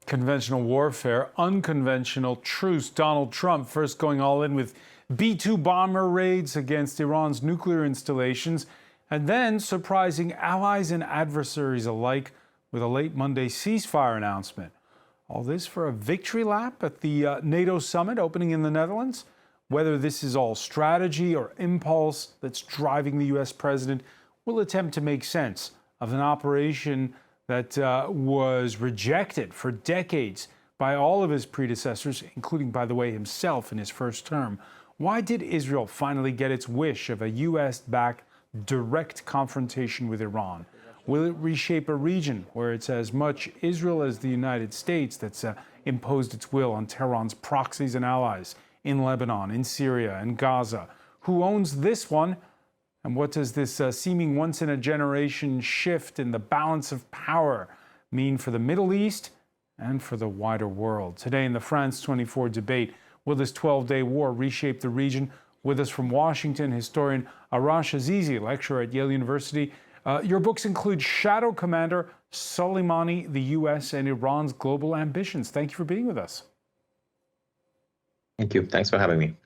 Conventional warfare, unconventional truce. Donald Trump first going all in with B-2 bomber raids against Iran's nuclear installations, and then surprising allies and adversaries alike with a late Monday ceasefire announcement. All this for a victory lap at the NATO summit opening in the Netherlands. Whether this is all strategy or impulse that's driving the U.S. president, we'll attempt to make sense of an operation that was rejected for decades by all of his predecessors, including, by the way, himself in his first term. Why did Israel finally get its wish of a U.S.-backed direct confrontation with Iran? Will it reshape a region where it's as much Israel as the United States that's imposed its will on Tehran's proxies and allies in Lebanon, in Syria, and Gaza? Who owns this one? And what does this seeming once-in-a-generation shift in the balance of power mean for the Middle East and for the wider world? Today in the France 24 debate, will this 12-day war reshape the region? With us from Washington, historian Arash Azizi, lecturer at Yale University. Your books include Shadow Commander, Soleimani, the U.S. and Iran's Global Ambitions. Thank you for being with us. Thank you. Thanks for having me.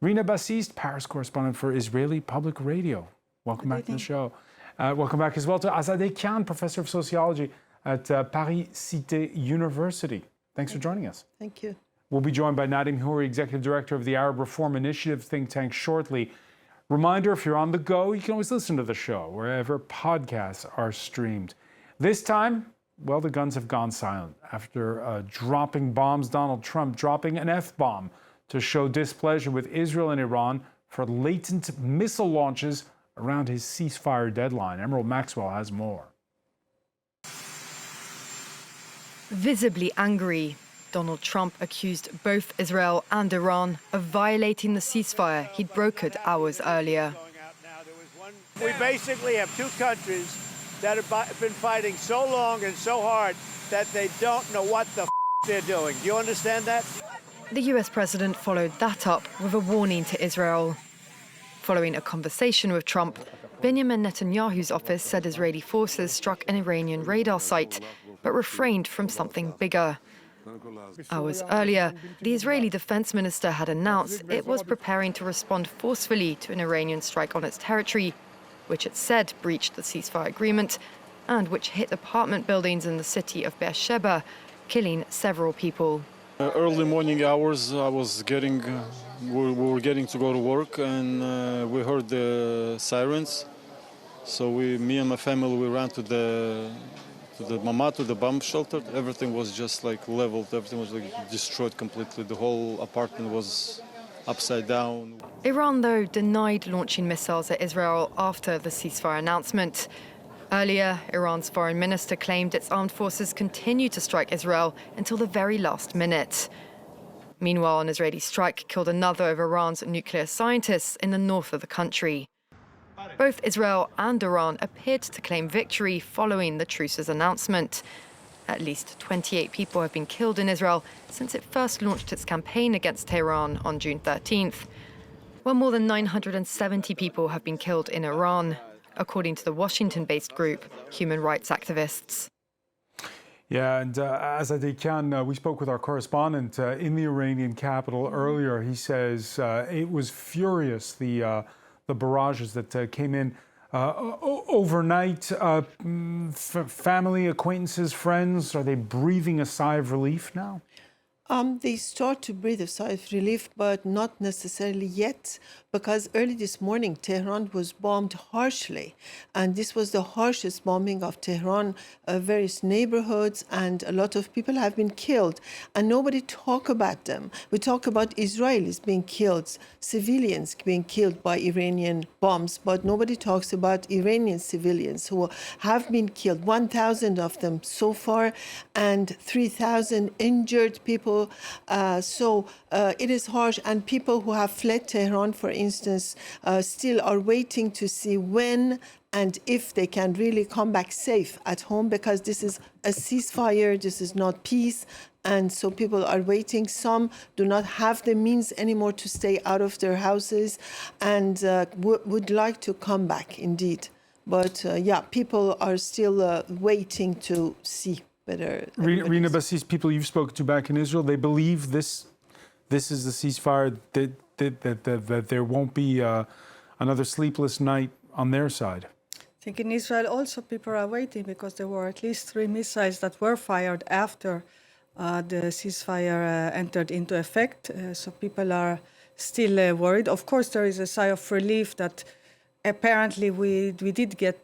Rina Bassist, Paris correspondent for Israeli Public Radio. Welcome back to the show. Welcome back as well to Azadeh Khan, professor of sociology at Paris Cité University. Thanks for joining us. Thank you. We'll be joined by Narim Puri, executive director of the Arab Reform Initiative think tank shortly. Reminder, if you're on the go, you can always listen to the show wherever podcasts are streamed. This time, well, the guns have gone silent. After dropping bombs, Donald Trump dropping an F-bomb to show displeasure with Israel and Iran for latent missile launches around his ceasefire deadline. Emerald Maxwell has more. Visibly angry, Donald Trump accused both Israel and Iran of violating the ceasefire he'd brokered hours earlier. We basically have two countries that have been fighting so long and so hard that they don't know what the they're doing. Do you understand that? The US president followed that up with a warning to Israel. Following a conversation with Trump, Benjamin Netanyahu's office said Israeli forces struck an Iranian radar site, but refrained from something bigger. Hours earlier, the Israeli defense minister had announced it was preparing to respond forcefully to an Iranian strike on its territory, which it said breached the ceasefire agreement and which hit apartment buildings in the city of Beersheba, killing several people. Early morning hours, we were getting to go to work, and we heard the sirens. So me and my family, we ran to the bomb shelter. Everything was just like leveled. Everything was like destroyed completely. The whole apartment was upside down. Iran, though, denied launching missiles at Israel after the ceasefire announcement. Earlier, Iran's foreign minister claimed its armed forces continue to strike Israel until the very last minute. Meanwhile, an Israeli strike killed another of Iran's nuclear scientists in the north of the country. Both Israel and Iran appeared to claim victory following the truce's announcement. At least 28 people have been killed in Israel since it first launched its campaign against Tehran on June 13th, while more than 970 people have been killed in Iran, according to the Washington-based group Human Rights Activists. Yeah, and Azadeh Khan, we spoke with our correspondent in the Iranian capital earlier. He says it was furious, the barrages that came in overnight. Family, acquaintances, friends, are they breathing a sigh of relief now? They start to breathe a sigh of relief, but not necessarily yet, because early this morning, Tehran was bombed harshly. And this was the harshest bombing of Tehran, various neighborhoods, and a lot of people have been killed. And nobody talk about them. We talk about Israelis being killed, civilians being killed by Iranian bombs, but nobody talks about Iranian civilians who have been killed, 1,000 of them so far, and 3,000 injured people. So it is harsh, and people who have fled Tehran, for instance, still are waiting to see when and if they can really come back safe at home, because this is a ceasefire, this is not peace. And so people are waiting. Some do not have the means anymore to stay out of their houses and would like to come back, indeed. But yeah, people are still waiting to see whether Rina Bassis, people you've spoken to back in Israel, they believe this is the ceasefire, that there won't be another sleepless night on their side. I think in Israel also people are waiting because there were at least 3 missiles that were fired after the ceasefire entered into effect. So people are still worried. Of course, there is a sigh of relief that apparently we did get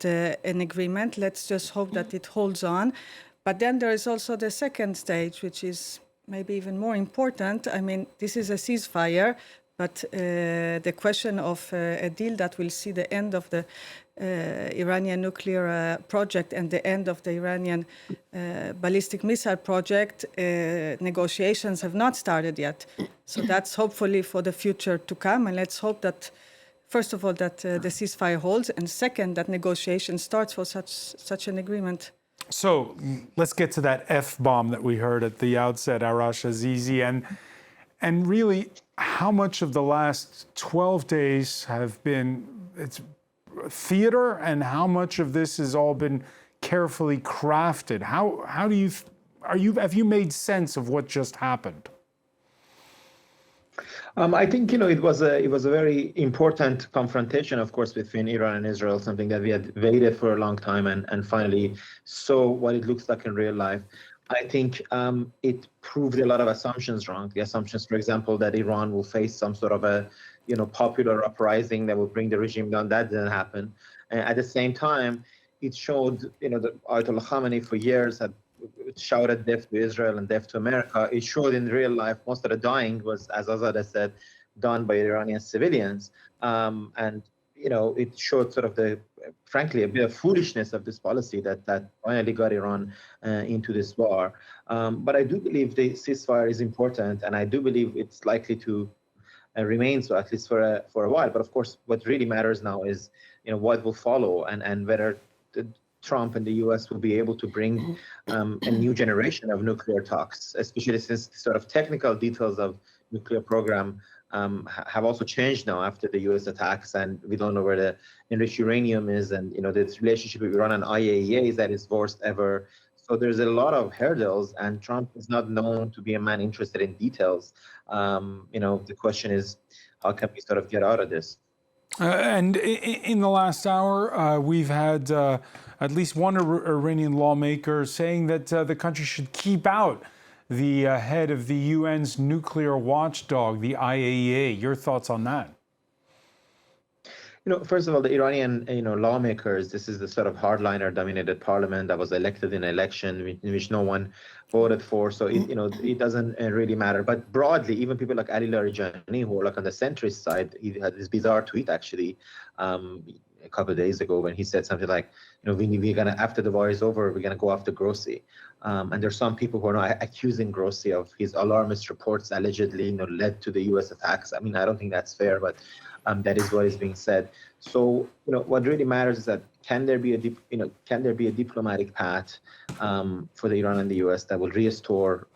an agreement. Let's just hope that it holds on. But then there is also the second stage, which is maybe even more important. I mean, this is a ceasefire, but the question of a deal that will see the end of the Iranian nuclear project and the end of the Iranian ballistic missile project, negotiations have not started yet. So that's hopefully for the future to come. And let's hope that, first of all, that the ceasefire holds, and second, that negotiation starts for such an agreement. So let's get to that F-bomb that we heard at the outset, Arash Azizi, and really how much of the last 12 days have been theater, and how much of this has all been carefully crafted? How do have you made sense of what just happened? I think it was a very important confrontation, of course, between Iran and Israel, something that we had waited for a long time and finally saw what it looks like in real life. I think it proved a lot of assumptions wrong. The assumptions, for example, that Iran will face some sort of a popular uprising that will bring the regime down, that didn't happen. And at the same time, it showed that Ayatollah Khamenei for years had shouted death to Israel and death to America. It showed in real life most of the dying was, as Azadeh said, done by Iranian civilians. And it showed sort of frankly, a bit of foolishness of this policy that finally got Iran into this war. But I do believe the ceasefire is important, and I do believe it's likely to remain so, at least for a while. But of course, what really matters now is what will follow, and whether Trump and the U.S. will be able to bring a new generation of nuclear talks, especially since the sort of technical details of nuclear program have also changed now after the U.S. attacks, and we don't know where the enriched uranium is, and this relationship with Iran and IAEA is that is worst ever. So there's a lot of hurdles, and Trump is not known to be a man interested in details. The question is, how can we sort of get out of this? And in the last hour, we've had at least one Iranian lawmaker saying that the country should keep out the head of the UN's nuclear watchdog, the IAEA. Your thoughts on that? First of all, the Iranian, lawmakers, this is the sort of hardliner-dominated parliament that was elected in an election in which no one voted for. So, it doesn't really matter. But broadly, even people like Ali Larijani, who are like on the centrist side, he had this bizarre tweet, actually, a couple of days ago when he said something like, we're going to, after the war is over, we're going to go after Grossi. And there's some people who are now accusing Grossi of his alarmist reports allegedly, led to the U.S. attacks. I mean, I don't think that's fair, but that is what is being said. So, what really matters is that can there be a diplomatic path for the Iran and the U.S. that will restore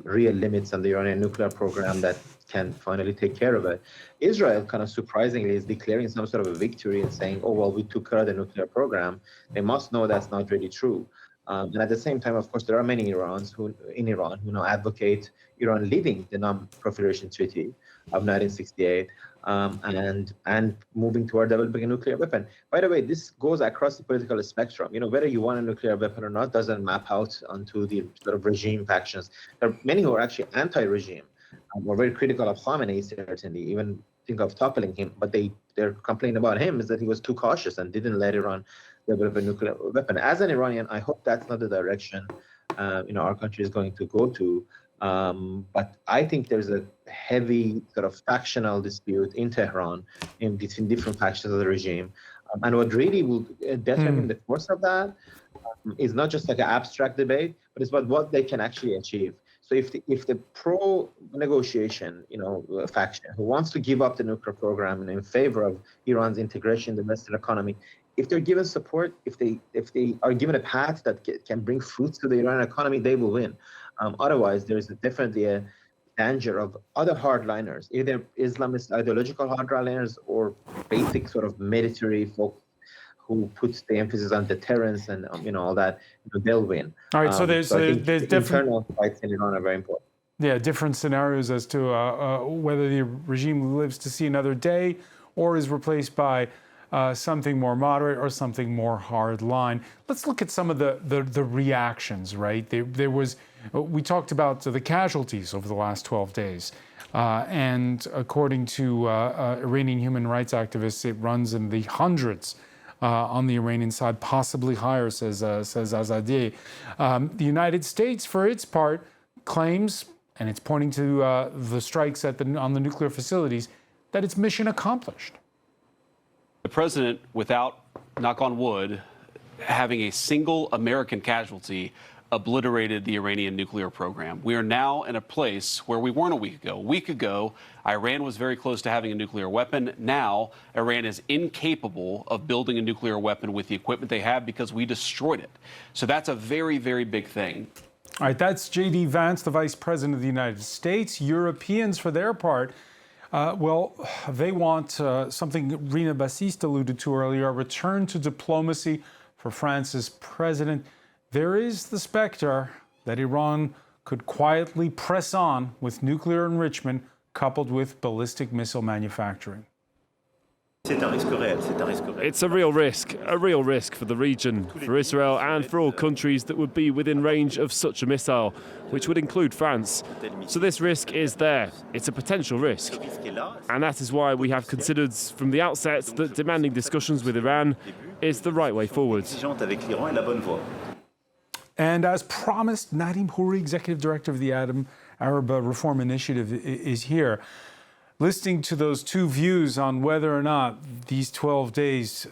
real limits on the Iranian nuclear program that can finally take care of it? Israel, kind of surprisingly, is declaring some sort of a victory and saying, oh, well, we took care of the nuclear program. They must know that's not really true. And at the same time, of course, there are many Iranians who now advocate Iran leaving the Non-Proliferation Treaty of 1968 and moving toward developing a nuclear weapon. By the way, this goes across the political spectrum. Whether you want a nuclear weapon or not doesn't map out onto the sort of regime factions. There are many who are actually anti-regime, were very critical of Khamenei, certainly, even think of toppling him. But their complaint about him is that he was too cautious and didn't let Iran develop a nuclear weapon. As an Iranian, I hope that's not the direction our country is going to go to. But I think there's a heavy sort of factional dispute in Tehran between different factions of the regime. And what really will determine the course of that is not just like an abstract debate, but it's about what they can actually achieve. So if the pro-negotiation, faction who wants to give up the nuclear program and in favor of Iran's integration in the Western economy, if they're given support, if they are given a path that can bring fruits to the Iranian economy, they will win. Otherwise, there's definitely a danger of other hardliners, either Islamist ideological hardliners or basic sort of military folk who puts the emphasis on deterrence and all that, they'll win. All right, so there's I think there's different internal fights in Iran are very important. different scenarios as to whether the regime lives to see another day or is replaced by something more moderate or something more hard line. Let's look at some of the reactions, right? We talked about the casualties over the last 12 days. And according to Iranian human rights activists, it runs in the hundreds on the Iranian side, possibly higher, says Azadeh. The United States, for its part, claims, and it's pointing to the strikes on the nuclear facilities, that it's mission accomplished. The president, without, knock on wood, having a single American casualty, obliterated the Iranian nuclear program. We are now in a place where we weren't a week ago. A week ago, Iran was very close to having a nuclear weapon. Now, Iran is incapable of building a nuclear weapon with the equipment they have because we destroyed it. So that's a very, very big thing. All right, that's J.D. Vance, the Vice President of the United States. Europeans, for their part, they want something Rina Bassiste alluded to earlier, a return to diplomacy for France's president. There is the specter that Iran could quietly press on with nuclear enrichment coupled with ballistic missile manufacturing. It's a real risk for the region, for Israel and for all countries that would be within range of such a missile, which would include France. So this risk is there. It's a potential risk. And that is why we have considered from the outset that demanding discussions with Iran is the right way forward. And as promised, Narim Puri, Executive Director of the Arab Reform Initiative, is here. Listening to those two views on whether or not these 12 days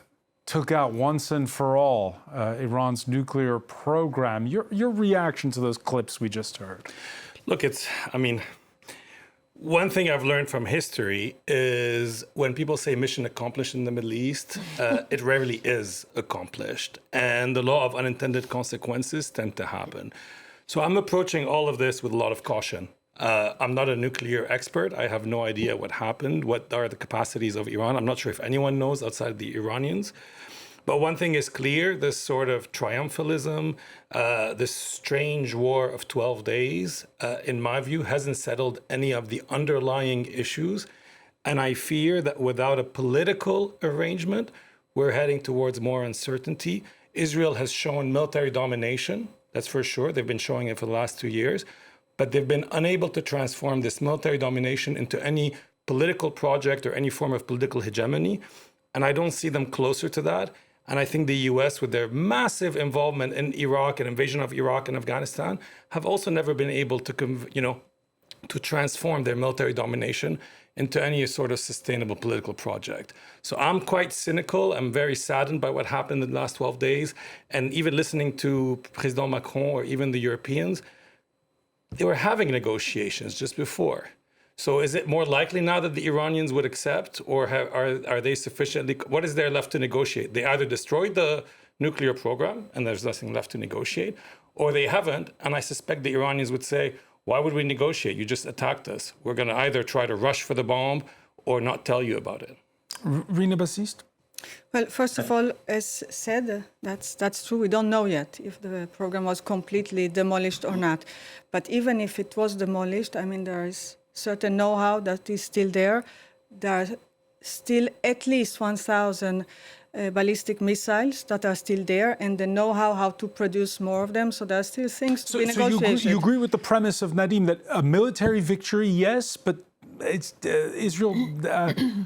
took out once and for all Iran's nuclear program, your reaction to those clips we just heard? Look, one thing I've learned from history is when people say mission accomplished in the Middle East, it rarely is accomplished. And the law of unintended consequences tend to happen. So I'm approaching all of this with a lot of caution. I'm not a nuclear expert. I have no idea what happened, what are the capacities of Iran. I'm not sure if anyone knows outside the Iranians. But one thing is clear, this sort of triumphalism, this strange war of 12 days, in my view, hasn't settled any of the underlying issues. And I fear that without a political arrangement, we're heading towards more uncertainty. Israel has shown military domination, that's for sure. They've been showing it for the last 2 years. But they've been unable to transform this military domination into any political project or any form of political hegemony. And I don't see them closer to that. And I think the US, with their massive involvement in Iraq and invasion of Iraq and Afghanistan, have also never been able to, to transform their military domination into any sort of sustainable political project. So I'm quite cynical. I'm very saddened by what happened in the last 12 days. And even listening to President Macron or even the Europeans, they were having negotiations just before. So is it more likely now that the Iranians would accept, or are they sufficiently, what is there left to negotiate? They either destroyed the nuclear program and there's nothing left to negotiate, or they haven't, and I suspect the Iranians would say, why would we negotiate? You just attacked us. We're going to either try to rush for the bomb or not tell you about it. Rina Bassiste? Well, first of all, as said, that's true. We don't know yet if the program was completely demolished or not. But even if it was demolished, there is certain know-how that is still there. There are still at least 1,000 ballistic missiles that are still there, and the know-how how to produce more of them. So there are still things to be negotiated. So you agree with the premise of Nadim that a military victory, yes, but it's Israel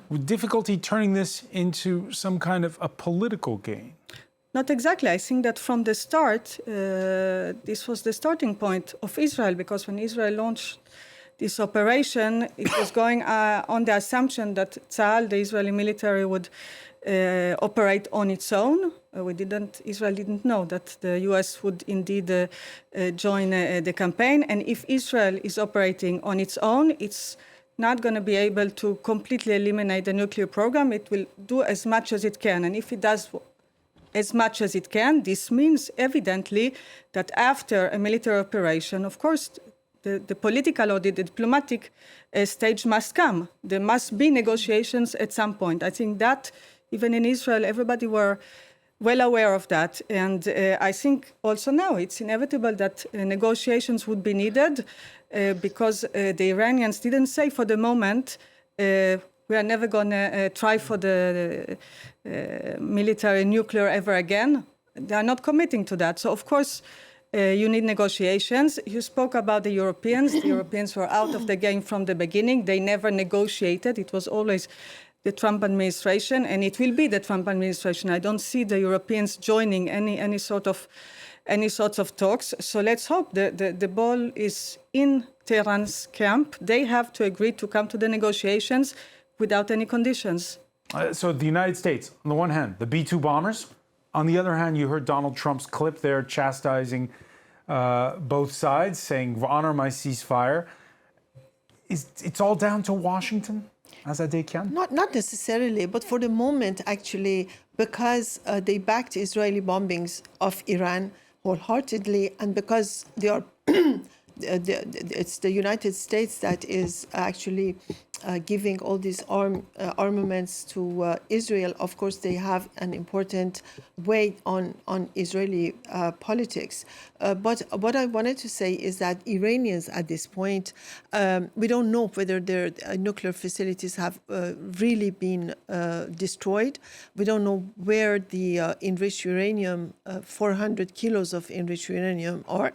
with difficulty turning this into some kind of a political gain? Not exactly. I think that from the start, this was the starting point of Israel, because when Israel launched this operation, it was going on the assumption that Tzahal, the Israeli military, would operate on its own. Israel didn't know that the US would indeed join the campaign. And if Israel is operating on its own, it's not going to be able to completely eliminate the nuclear program. It will do as much as it can. And if it does as much as it can, this means evidently that after a military operation, of course, the political or the diplomatic stage must come. There must be negotiations at some point. I think that even in Israel, everybody were well aware of that. And I think also now it's inevitable that negotiations would be needed because the Iranians didn't say for the moment, we are never going to try for the military nuclear ever again. They are not committing to that. So, of course, you need negotiations. You spoke about the Europeans. The Europeans were out of the game from the beginning. They never negotiated. It was always the Trump administration, and it will be the Trump administration. I don't see the Europeans joining any sorts of talks. So let's hope the ball is in Tehran's camp. They have to agree to come to the negotiations without any conditions. So the United States, on the one hand, the B-2 bombers. On the other hand, you heard Donald Trump's clip there chastising both sides, saying, honor my ceasefire. It's all down to Washington? Not necessarily, but for the moment, actually, because they backed Israeli bombings of Iran wholeheartedly, and because they are, it's the United States that is actually giving all these armaments to Israel. Of course, they have an important weight on Israeli politics. But what I wanted to say is that Iranians at this point, we don't know whether their nuclear facilities have really been destroyed. We don't know where the enriched uranium, 400 kilos of enriched uranium are.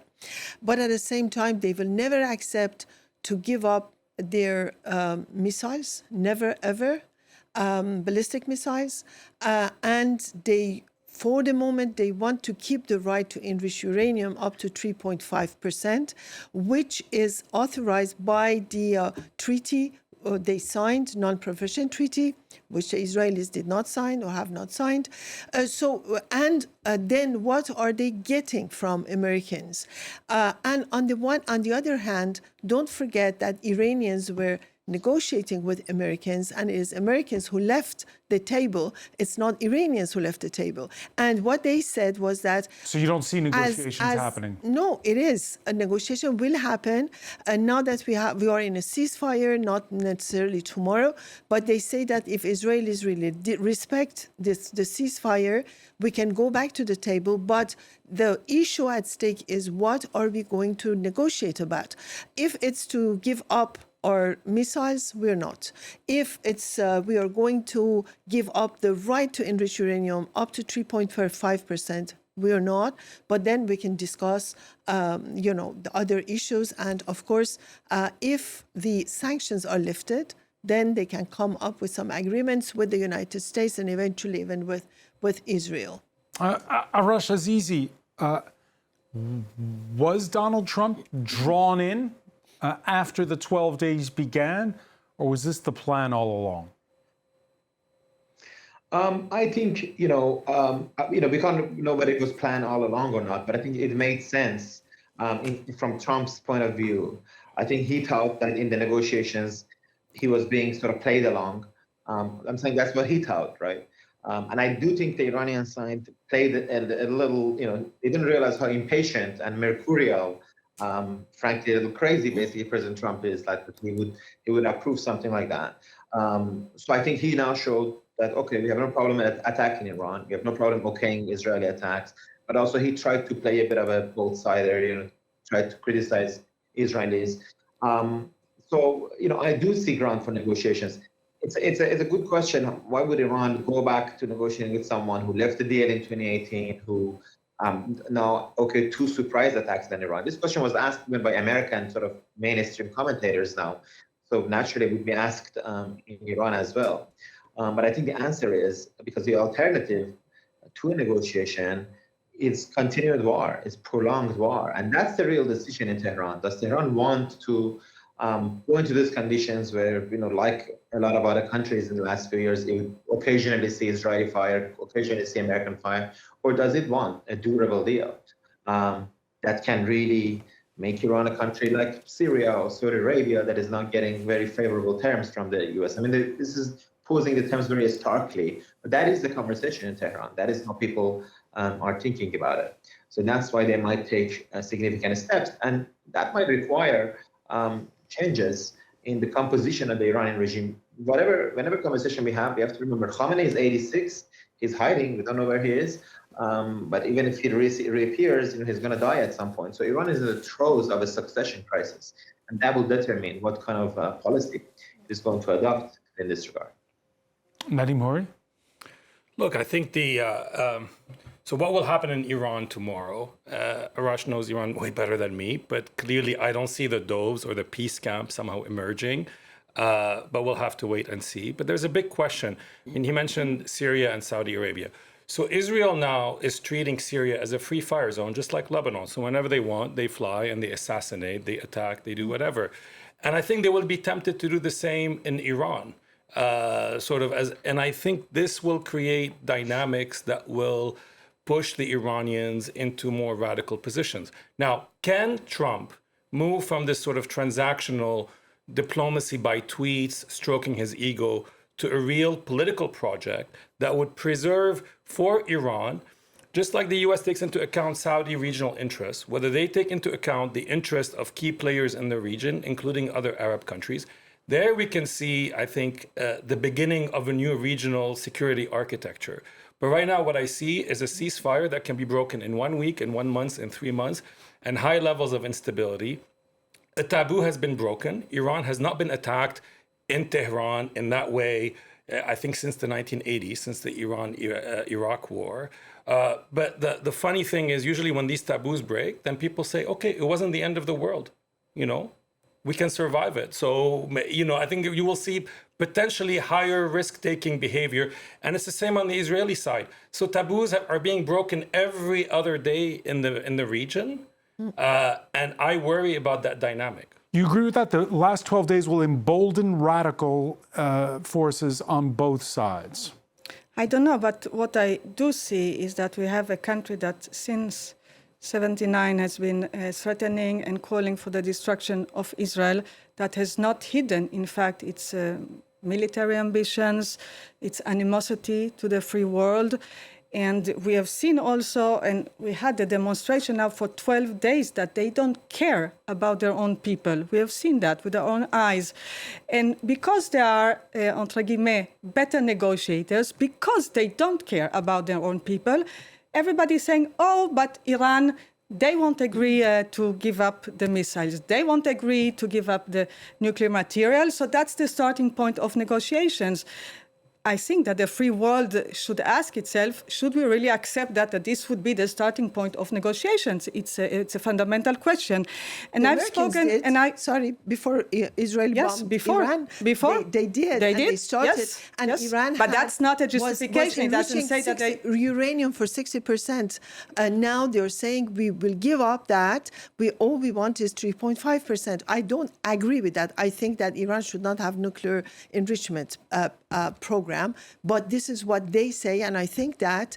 But at the same time, they will never accept to give up their missiles, never ever, ballistic missiles, and they, for the moment, they want to keep the right to enrich uranium up to 3.5%, which is authorized by the treaty they signed, non-proliferation treaty, which the Israelis did not sign or have not signed. Then what are they getting from Americans? And on the other hand, don't forget that Iranians were negotiating with Americans, and it is Americans who left the table. It's not Iranians who left the table. And what they said was that... So you don't see negotiations happening? No, it is. A negotiation will happen. And now that we are in a ceasefire, not necessarily tomorrow, but they say that if Israelis really respect the ceasefire, we can go back to the table. But the issue at stake is, what are we going to negotiate about? If it's to give up our missiles, we're not. If it's we are going to give up the right to enrich uranium up to 3.5%, we are not. But then we can discuss, the other issues. And of course, if the sanctions are lifted, then they can come up with some agreements with the United States and eventually even with Israel. Arash Azizi, was Donald Trump drawn in after the 12 days began, or was this the plan all along? I think, we can't know whether it was planned all along or not, but I think it made sense from Trump's point of view. I think he thought that in the negotiations, he was being sort of played along. I'm saying that's what he thought, right? And I do think the Iranian side played a little, they didn't realize how impatient and mercurial, frankly, a little crazy, basically, President Trump is. Like, he would approve something like that. So I think he now showed that, okay, we have no problem attacking Iran. We have no problem okaying Israeli attacks. But also he tried to play a bit of a both-sider, tried to criticize Israelis. So, I do see ground for negotiations. It's a good question. Why would Iran go back to negotiating with someone who left the deal in 2018, who now, two surprise attacks on Iran? This question was asked even by American sort of mainstream commentators now. So naturally, it would be asked in Iran as well. But I think the answer is, because the alternative to a negotiation is continued war, is prolonged war. And that's the real decision in Tehran. Does Tehran want to go into these conditions where, like a lot of other countries in the last few years, it would occasionally see Israeli fire, occasionally see American fire, or does it want a durable deal that can really make Iran a country like Syria or Saudi Arabia that is not getting very favorable terms from the US? I mean, this is posing the terms very starkly, but that is the conversation in Tehran. That is how people are thinking about it. So that's why they might take significant steps, and that might require changes in the composition of the Iranian regime. Whenever conversation we have to remember Khamenei is 86. He's hiding. We don't know where he is. But even if he reappears, he's going to die at some point. So Iran is in the throes of a succession crisis, and that will determine what kind of policy it is going to adopt in this regard. Narim Puri? Look, I think so what will happen in Iran tomorrow? Arash knows Iran way better than me, but clearly I don't see the doves or the peace camp somehow emerging. But we'll have to wait and see. But there's a big question. I mean, he mentioned Syria and Saudi Arabia. So Israel now is treating Syria as a free fire zone, just like Lebanon. So whenever they want, they fly and they assassinate, they attack, they do whatever. And I think they will be tempted to do the same in Iran. And I think this will create dynamics that will push the Iranians into more radical positions. Now, can Trump move from this sort of transactional diplomacy by tweets, stroking his ego, to a real political project that would preserve for Iran, just like the US takes into account Saudi regional interests, whether they take into account the interest of key players in the region, including other Arab countries. There we can see, I think, the beginning of a new regional security architecture. But right now, what I see is a ceasefire that can be broken in 1 week, in 1 month, in 3 months, and high levels of instability. A taboo has been broken. Iran has not been attacked in Tehran in that way, I think, since the 1980s, since the Iran-Iraq war. But the funny thing is, usually when these taboos break, then people say, okay, it wasn't the end of the world, we can survive it. So, I think you will see potentially higher risk-taking behavior. And it's the same on the Israeli side. So taboos are being broken every other day in the region. And I worry about that dynamic. You agree with that? The last 12 days will embolden radical forces on both sides. I don't know, but what I do see is that we have a country that since 1979 has been threatening and calling for the destruction of Israel, that has not hidden, in fact, its military ambitions, its animosity to the free world. And we have seen also, and we had the demonstration now for 12 days, that they don't care about their own people. We have seen that with our own eyes. And because they are, entre guillemets, better negotiators, because they don't care about their own people, everybody's saying, oh, but Iran, they won't agree to give up the missiles. They won't agree to give up the nuclear material. So that's the starting point of negotiations. I think that the free world should ask itself, should we really accept that this would be the starting point of negotiations? It's a fundamental question. And the I've Americans spoken, did. and I... Sorry, before Israel bombed Iran, they did. They started. Yes, and yes. Iran But that's not a justification. It doesn't say that they... uranium for 60%. And now they're saying we will give up that. All we want is 3.5%. I don't agree with that. I think that Iran should not have nuclear enrichment program. But this is what they say, and I think that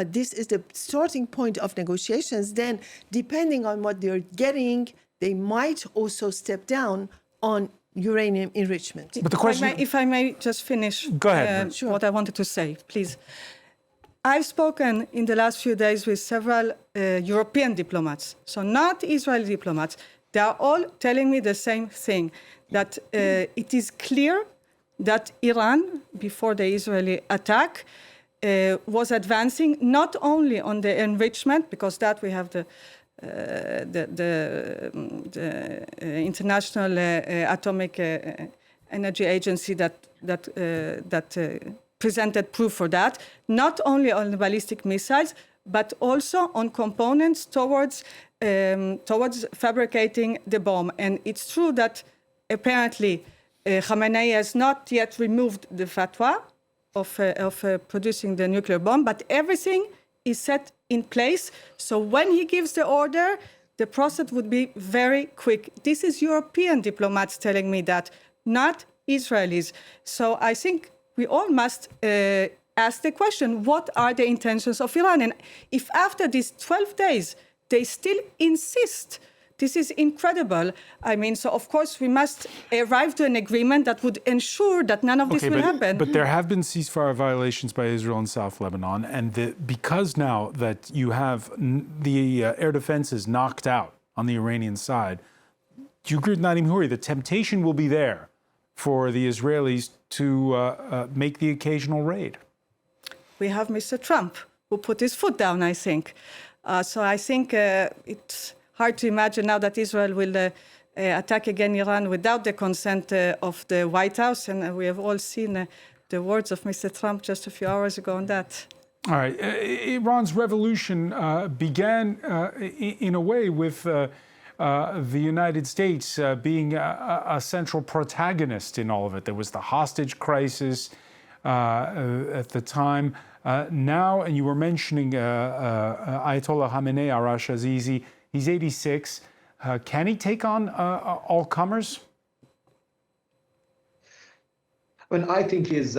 this is the starting point of negotiations. Then, depending on what they're getting, they might also step down on uranium enrichment. But the question... If I may just finish Go ahead. what I wanted to say, please. I've spoken in the last few days with several European diplomats, so not Israeli diplomats. They are all telling me the same thing, that it is clear that Iran, before the Israeli attack, was advancing not only on the enrichment, because that we have the International Atomic Energy Agency that presented proof for that, not only on the ballistic missiles, but also on components towards fabricating the bomb. And it's true that apparently Khamenei has not yet removed the fatwa of producing the nuclear bomb, but everything is set in place. So when he gives the order, the process would be very quick. This is European diplomats telling me that, not Israelis. So I think we all must ask the question, what are the intentions of Iran? And if after these 12 days, they still insist, this is incredible. I mean, so of course we must arrive to an agreement that would ensure that none of this will happen. But there have been ceasefire violations by Israel in South Lebanon, and because now that you have the air defenses knocked out on the Iranian side, do you agree with Narim Puri? The temptation will be there for the Israelis to make the occasional raid. we have Mr. Trump, who put his foot down, I think. So I think it's hard to imagine now that Israel will attack again Iran without the consent of the White House. And we have all seen the words of Mr. Trump just a few hours ago on that. All right. Iran's revolution began in a way with the United States being a central protagonist in all of it. There was the hostage crisis at the time. Now, and you were mentioning Ayatollah Khamenei, Arash Azizi, he's 86. Can he take on all comers? Well, I think he's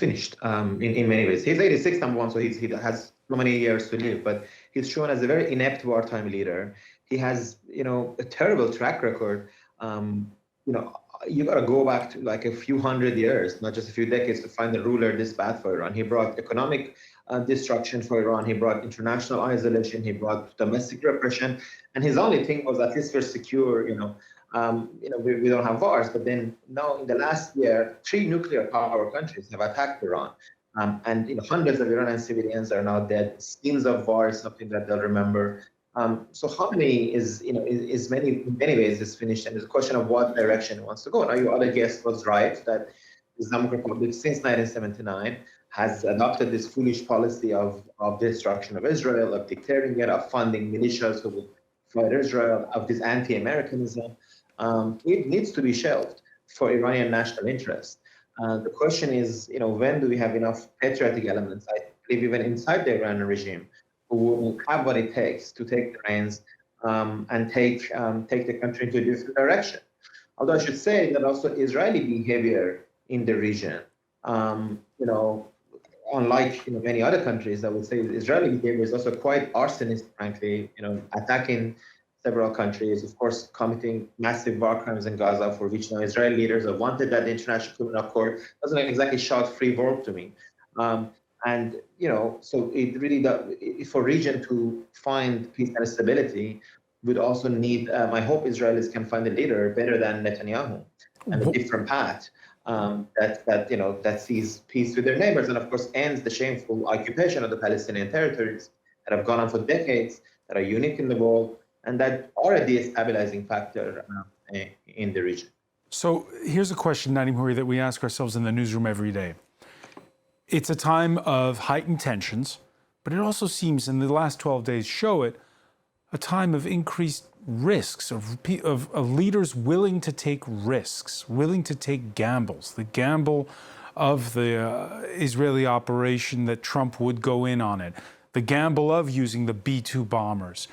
finished in many ways. He's 86, number one, so he has so many years to live. But he's shown as a very inept wartime leader. He has, a terrible track record. You got to go back to like a few hundred years, not just a few decades, to find a ruler this bad for Iran. He brought economic destruction for Iran. He brought international isolation. He brought domestic repression. And his only thing was, at least we're secure. We don't have wars. But then now, in the last year, 3 nuclear power countries have attacked Iran. And hundreds of Iranian civilians are now dead. Scenes of war is something that they'll remember. So Khamenei is in many ways is finished, and it's a question of what direction he wants to go. Now, your other guest was right that the Islamic Republic, since 1979, has adopted this foolish policy of destruction of Israel, of dictating it, of funding militias who will fight Israel, of this anti-Americanism. It needs to be shelved for Iranian national interest. The question is, when do we have enough patriotic elements, I believe even inside the Iranian regime, who will have what it takes to take the reins and take the country into a different direction. Although I should say that also Israeli behavior in the region, unlike many other countries, I would say Israeli behavior is also quite arsonist, frankly, attacking several countries, of course, committing massive war crimes in Gaza, for which Israeli leaders have wanted that the International Criminal Court doesn't exactly shout free work to me. And, so it really does, for region to find peace and stability, would also need, I hope Israelis can find a leader better than Netanyahu and a different path that sees peace with their neighbors and, of course, ends the shameful occupation of the Palestinian territories that have gone on for decades, that are unique in the world, and that are a destabilizing factor in the region. So here's a question, Narim Puri, that we ask ourselves in the newsroom every day. It's a time of heightened tensions, but it also seems, and the last 12 days show it, a time of increased risks, of leaders willing to take risks, willing to take gambles. The gamble of the Israeli operation that Trump would go in on it. The gamble of using the B-2 bombers.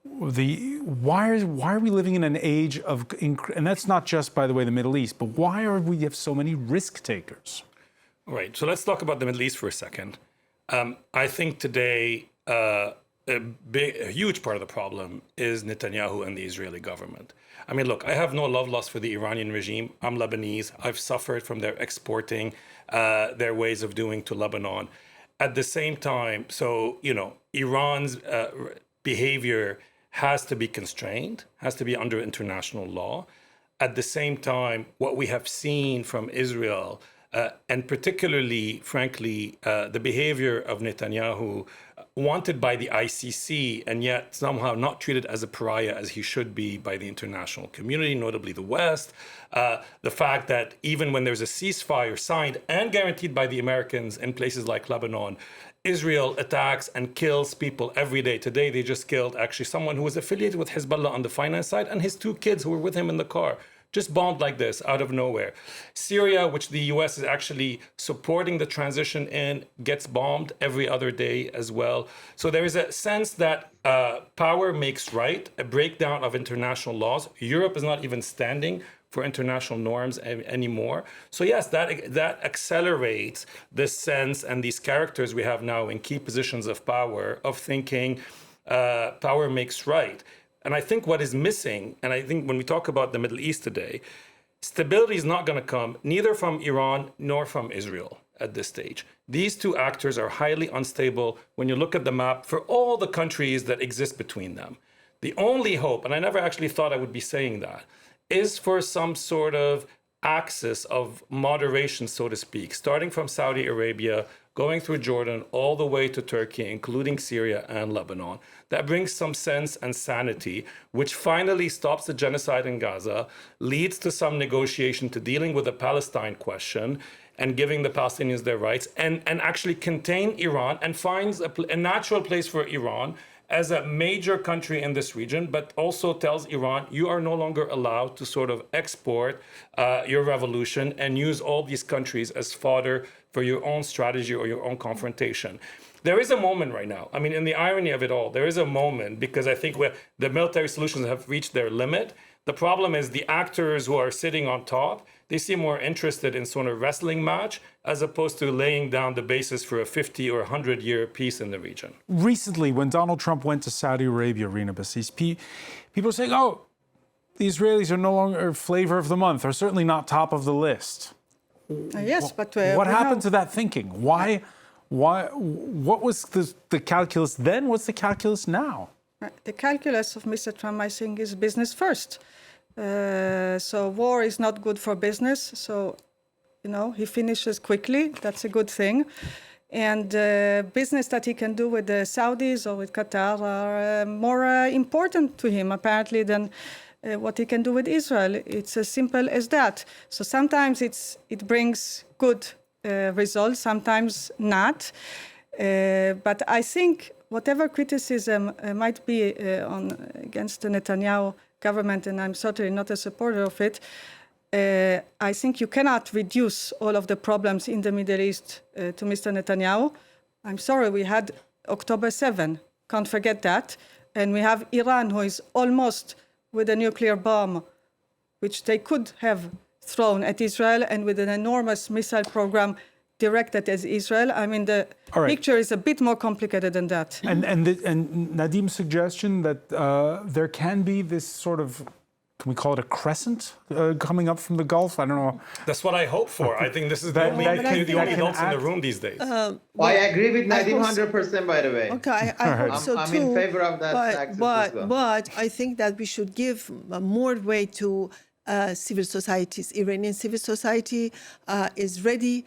Why are we living in an age of, and that's not just, by the way, the Middle East, but why are we have so many risk takers? Right. So let's talk about the Middle East for a second. I think today a huge part of the problem is Netanyahu and the Israeli government. I mean, look, I have no love lost for the Iranian regime. I'm Lebanese. I've suffered from their exporting their ways of doing to Lebanon. At the same time, Iran's behavior has to be constrained, has to be under international law. At the same time, what we have seen from Israel, and particularly, frankly, the behavior of Netanyahu, wanted by the ICC and yet somehow not treated as a pariah as he should be by the international community, notably the West. The fact that even when there's a ceasefire signed and guaranteed by the Americans in places like Lebanon, Israel attacks and kills people every day. Today, they just killed actually someone who was affiliated with Hezbollah on the finance side and his 2 kids who were with him in the car. Just bombed like this out of nowhere. Syria, which the US is actually supporting the transition in, gets bombed every other day as well. So there is a sense that power makes right, a breakdown of international laws. Europe is not even standing for international norms anymore. So yes, that accelerates this sense and these characters we have now in key positions of power of thinking power makes right. And I think what is missing, and I think when we talk about the Middle East today, stability is not going to come neither from Iran nor from Israel at this stage. These 2 actors are highly unstable when you look at the map for all the countries that exist between them. The only hope, and I never actually thought I would be saying that, is for some sort of axis of moderation, so to speak, starting from Saudi Arabia, going through Jordan all the way to Turkey, including Syria and Lebanon. That brings some sense and sanity, which finally stops the genocide in Gaza, leads to some negotiation to dealing with the Palestine question and giving the Palestinians their rights, and actually contain Iran, and finds a natural place for Iran as a major country in this region, but also tells Iran, you are no longer allowed to sort of export your revolution and use all these countries as fodder for your own strategy or your own confrontation. There is a moment right now. I mean, in the irony of it all, there is a moment, because I think the military solutions have reached their limit. The problem is the actors who are sitting on top, they seem more interested in sort of wrestling match as opposed to laying down the basis for a 50 or 100-year peace in the region. Recently, when Donald Trump went to Saudi Arabia, Rina Bassis, people are saying, oh, the Israelis are no longer flavor of the month, or certainly not top of the list. Yes, but what happened to that thinking? Why? What was the calculus then? What's the calculus now? The calculus of Mr. Trump, I think, is business first. So war is not good for business. So, he finishes quickly. That's a good thing. And business that he can do with the Saudis or with Qatar are more important to him, apparently, than what he can do with Israel. It's as simple as that. So sometimes it brings good results, sometimes not. But I think whatever criticism might be against the Netanyahu government, and I'm certainly not a supporter of it, I think you cannot reduce all of the problems in the Middle East to Mr. Netanyahu. I'm sorry, we had October 7, can't forget that. And we have Iran, who is almost with a nuclear bomb, which they could have thrown at Israel, and with an enormous missile program directed at Israel. I mean, the picture is a bit more complicated than that. And Nadim's suggestion that there can be this sort of, can we call it a crescent coming up from the Gulf? I don't know. That's what I hope for. I think this is the only adults in the room these days. I agree with Nadim 100%, by the way. Okay, I hope so too. I'm in favor of that axis as well. But I think that we should give more weight to civil societies. Iranian civil society is ready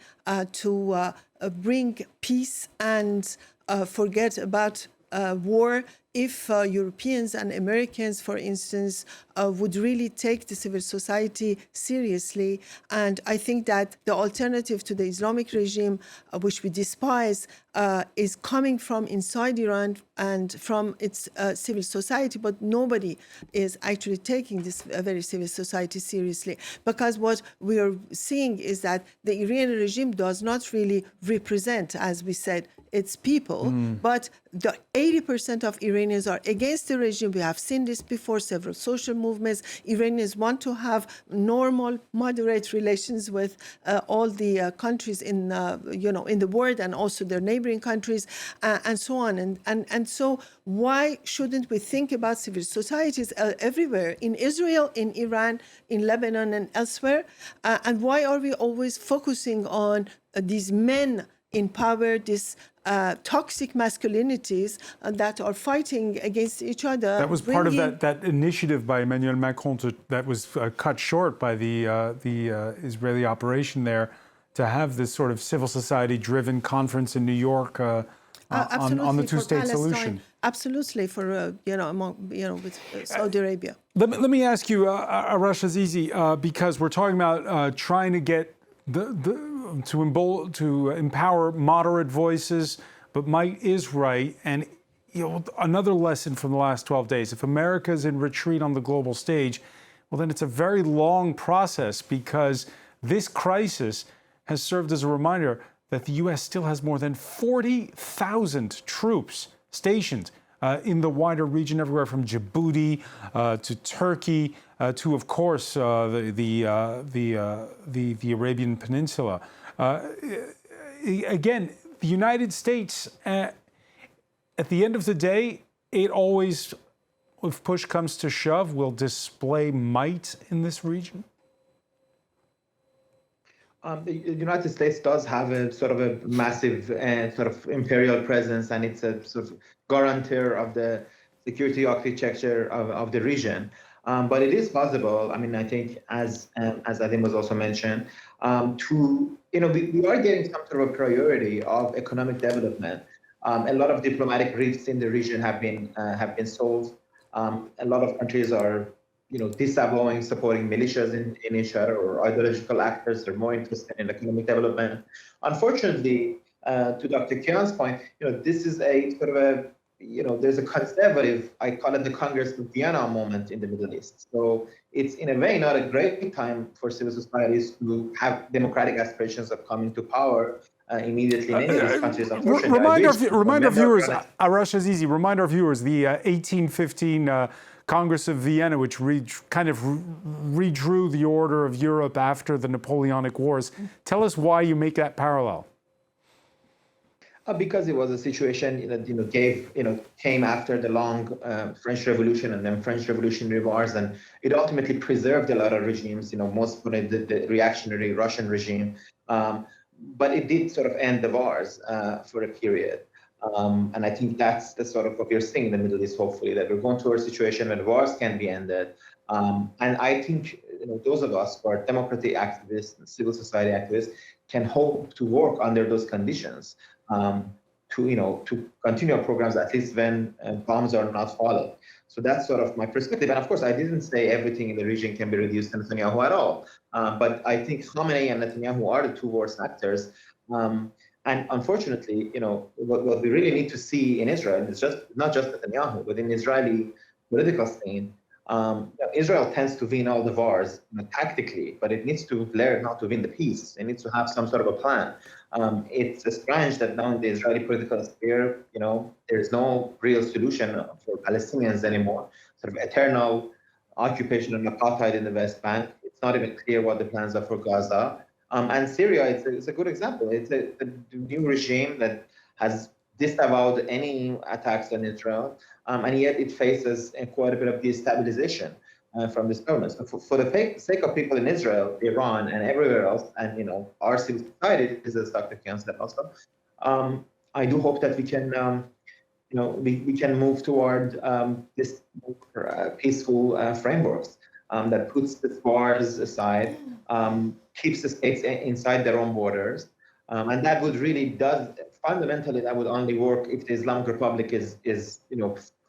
to bring peace and forget about war if Europeans and Americans, for instance, would really take the civil society seriously. And I think that the alternative to the Islamic regime, which we despise, is coming from inside Iran and from its civil society, but nobody is actually taking this very civil society seriously. Because what we are seeing is that the Iranian regime does not really represent, as we said, its people, but the 80% of Iranians are against the regime. We have seen this before, several social movements. Iranians want to have normal, moderate relations with all the countries in the world, and also their neighboring countries, and so on. And so why shouldn't we think about civil societies everywhere, in Israel, in Iran, in Lebanon, and elsewhere? And why are we always focusing on these men in power, these toxic masculinities that are fighting against each other? That was part of that initiative by Emmanuel Macron that was cut short by the Israeli operation there, to have this sort of civil society-driven conference in New York on the two-state solution. Absolutely, for with Saudi Arabia. Let me ask you, Arash Azizi, because we're talking about trying to get to empower moderate voices, but might is right. And another lesson from the last 12 days: if America is in retreat on the global stage, well, then it's a very long process, because this crisis has served as a reminder that the U.S. still has more than 40,000 troops stationed in the wider region, everywhere from Djibouti to Turkey to, of course, the Arabian Peninsula. Again, the United States, at the end of the day, it always, if push comes to shove, will display might in this region. The United States does have a sort of a massive sort of imperial presence, and it's a sort of guarantor of the security architecture of the region. But it is possible. I mean, I think as I think was also mentioned, we are getting some sort of priority of economic development. A lot of diplomatic rifts in the region have been solved. A lot of countries are, disavowing supporting militias in each other or ideological actors. They're more interested in economic development. Unfortunately, to Dr. Kian's point, this is a sort of a, there's a conservative, I call it the Congress of Vienna moment in the Middle East. So it's in a way not a great time for civil societies to have democratic aspirations of coming to power immediately in any of these countries. Unfortunately, remind our viewers, Arash Azizi, remind our viewers the 1815 Congress of Vienna, which kind of redrew the order of Europe after the Napoleonic Wars. Tell us why you make that parallel. Because it was a situation that came after the long French Revolution and then French Revolutionary Wars, and it ultimately preserved a lot of regimes. Most of the reactionary Russian regime, but it did sort of end the wars for a period. And I think that's the sort of what we're seeing in the Middle East. Hopefully, that we're going towards a situation where wars can be ended. And I think those of us who are democratic activists and civil society activists can hope to work under those conditions. To continue our programs, at least when bombs are not falling. So that's sort of my perspective. And of course, I didn't say everything in the region can be reduced to Netanyahu at all. But I think Khamenei and Netanyahu are the two worst actors. And unfortunately, what we really need to see in Israel is not just Netanyahu, but in the Israeli political scene. Israel tends to win all the wars tactically, but it needs to learn how to win the peace. It needs to have some sort of a plan. It's strange that now in the Israeli political sphere, there's no real solution for Palestinians anymore. Sort of eternal occupation and apartheid in the West Bank. It's not even clear what the plans are for Gaza. And Syria, it's a good example. It's a new regime that has disavowed any attacks on Israel, and yet it faces quite a bit of destabilization from this government. So for the sake of people in Israel, Iran, and everywhere else, and our civil society, as Dr. Kian said also, I do hope that we can, we can move toward this peaceful frameworks that puts the wars aside, keeps the states inside their own borders, and that would really fundamentally that would only work if the Islamic Republic is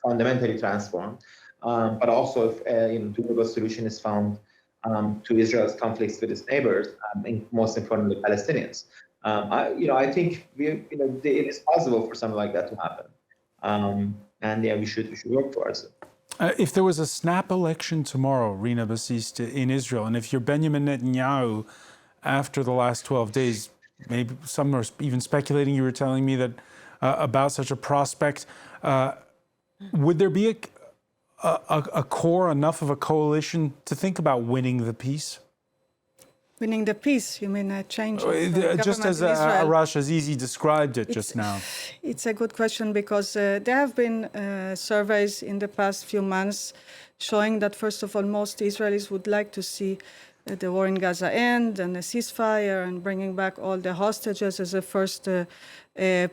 fundamentally transformed. But also if a durable solution is found to Israel's conflicts with its neighbors, and most importantly, Palestinians. I think it is possible for something like that to happen, and we should work towards it. If there was a snap election tomorrow, Rina Basiste, in Israel, and if you're Benjamin Netanyahu, after the last 12 days, maybe some are even speculating, you were telling me that about such a prospect, would there be a core, enough of a coalition to think about winning the peace? Winning the peace, you mean a change of just as Arash Azizi described it just now. It's a good question because there have been surveys in the past few months showing that, first of all, most Israelis would like to see the war in Gaza end and a ceasefire and bringing back all the hostages as a first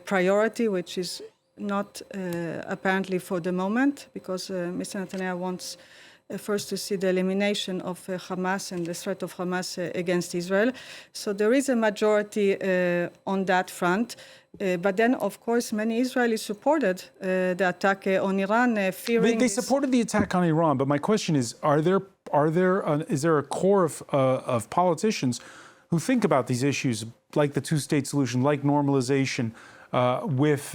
priority, which is not apparently for the moment, because Mr. Netanyahu wants first to see the elimination of Hamas and the threat of Hamas against Israel. So there is a majority on that front. But then, of course, many Israelis supported the attack on Iran, fearing... They supported the attack on Iran, but my question is, is there a core of politicians who think about these issues, like the two-state solution, like normalization with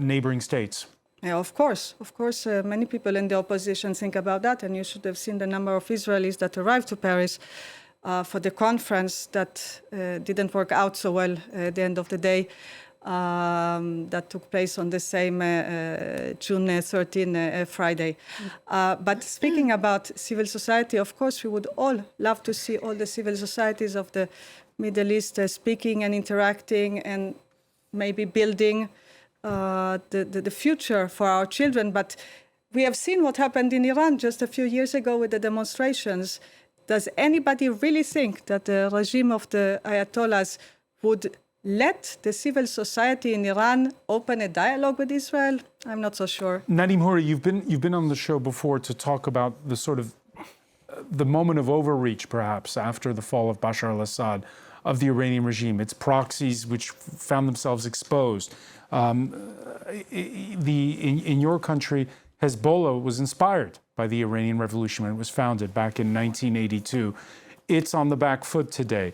neighboring states? Yeah, of course. Many people in the opposition think about that, and you should have seen the number of Israelis that arrived to Paris for the conference that didn't work out so well at the end of the day, that took place on the same June 13, Friday. But speaking about civil society, of course, we would all love to see all the civil societies of the Middle East speaking and interacting and maybe building the future for our children. But we have seen what happened in Iran just a few years ago with the demonstrations. Does anybody really think that the regime of the Ayatollahs would let the civil society in Iran open a dialogue with Israel? I'm not so sure. Narim Puri, you've been on the show before to talk about the sort of the moment of overreach, perhaps, after the fall of Bashar al-Assad, of the Iranian regime, its proxies which found themselves exposed. In your country, Hezbollah was inspired by the Iranian Revolution when it was founded back in 1982. It's on the back foot today.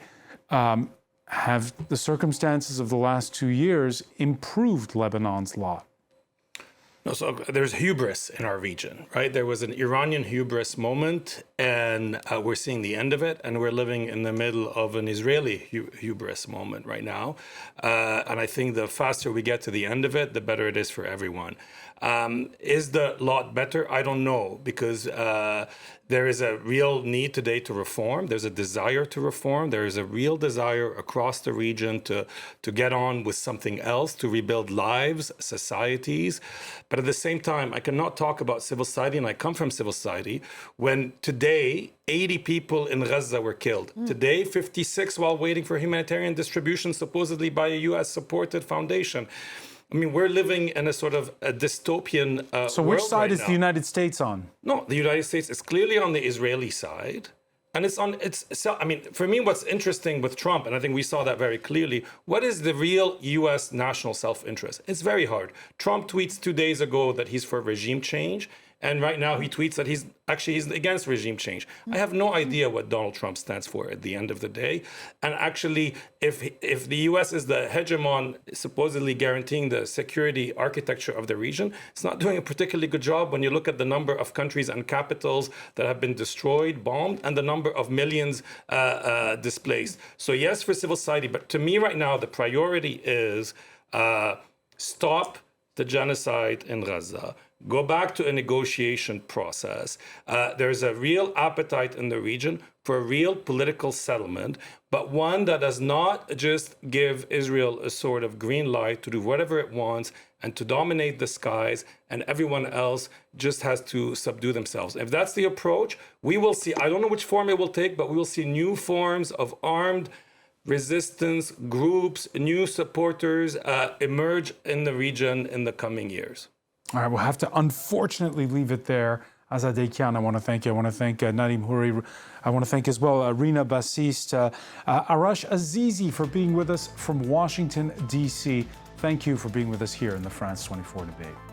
Have the circumstances of the last 2 years improved Lebanon's lot? No, so there's hubris in our region, right? There was an Iranian hubris moment, and we're seeing the end of it, and we're living in the middle of an Israeli hubris moment right now. And I think the faster we get to the end of it, the better it is for everyone. Is the lot better? I don't know, because there is a real need today to reform. There's a desire to reform. There is a real desire across the region to get on with something else, to rebuild lives, societies. But at the same time, I cannot talk about civil society, and I come from civil society, when today 80 people in Gaza were killed. Today, 56 while waiting for humanitarian distribution, supposedly by a US-supported foundation. I mean, we're living in a sort of a dystopian So which world side right is now. the United States on? No, the United States is clearly on the Israeli side. And I mean, for me, what's interesting with Trump, and I think we saw that very clearly, what is the real US national self-interest? It's very hard. Trump tweets 2 days ago that he's for regime change. And right now he tweets that he's against regime change. I have no idea what Donald Trump stands for at the end of the day. And actually, if the US is the hegemon supposedly guaranteeing the security architecture of the region, it's not doing a particularly good job when you look at the number of countries and capitals that have been destroyed, bombed, and the number of millions displaced. So yes, for civil society, but to me right now, the priority is stop the genocide in Gaza. Go back to a negotiation process. There's a real appetite in the region for a real political settlement, but one that does not just give Israel a sort of green light to do whatever it wants and to dominate the skies, and everyone else just has to subdue themselves. If that's the approach, we will see, I don't know which form it will take, but we will see new forms of armed resistance groups, new supporters emerge in the region in the coming years. All right, we'll have to unfortunately leave it there. Azadeh Kian, I want to thank you. I want to thank Narim Puri. I want to thank as well Rina Bassist, Arash Azizi for being with us from Washington, D.C. Thank you for being with us here in the France 24 debate.